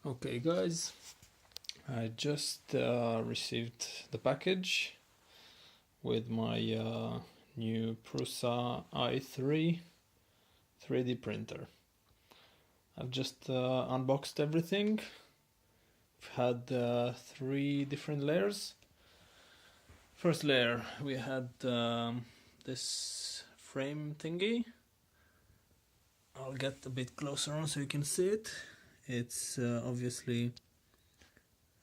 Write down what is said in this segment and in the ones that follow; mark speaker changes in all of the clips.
Speaker 1: Okay guys, I just received the package with my new Prusa i3 3D printer. I've just unboxed everything. We've had 3 different layers. First layer we had this frame thingy. I'll get a bit closer on so you can see it. It's obviously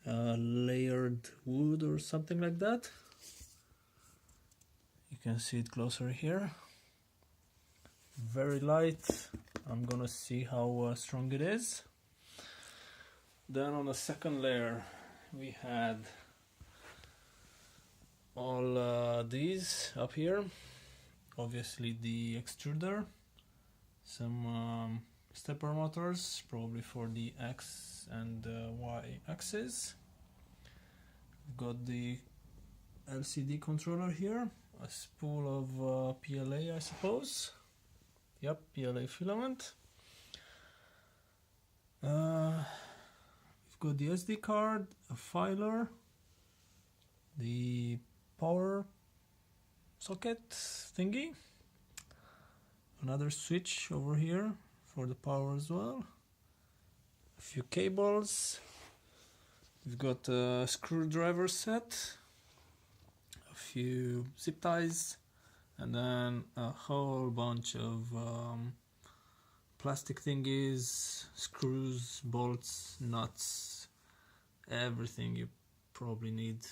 Speaker 1: layered wood or something like that. You can see it closer here. Very light. I'm gonna see how strong it is. Then on the second layer we had all these up here. Obviously the extruder, some stepper motors, probably for the X and Y axis. We've got the LCD controller here, a spool of PLA, I suppose. Yep, PLA filament. We've got the SD card, a filer, the power socket thingy, another switch over here for the power as well, a few cables. We've got a screwdriver set, a few zip ties, and then a whole bunch of plastic thingies, screws, bolts, nuts, everything you probably need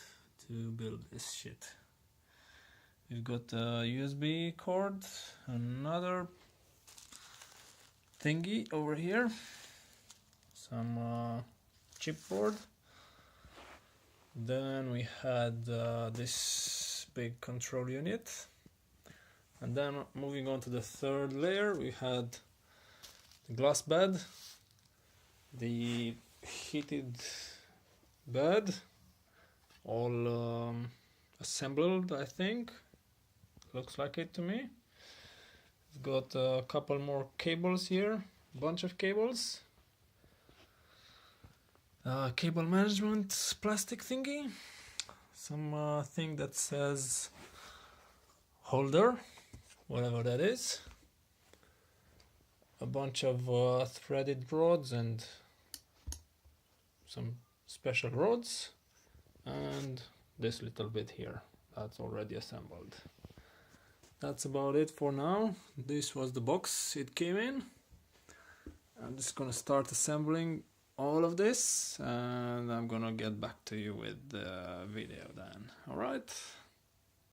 Speaker 1: to build this shit. We've got a USB cord, another thingy over here, some chipboard. Then we had this big control unit, and then moving on to the third layer we had the glass bed, the heated bed, all assembled, I think. Looks like it to me. We've got a couple more cables here, bunch of cables. Cable management plastic thingy, some thing that says holder, whatever that is, a bunch of threaded rods and some special rods, and this little bit here that's already assembled. That's about it for now. This was the box it came in. I'm just gonna start assembling all of this and I'm gonna get back to you with the video then. Alright.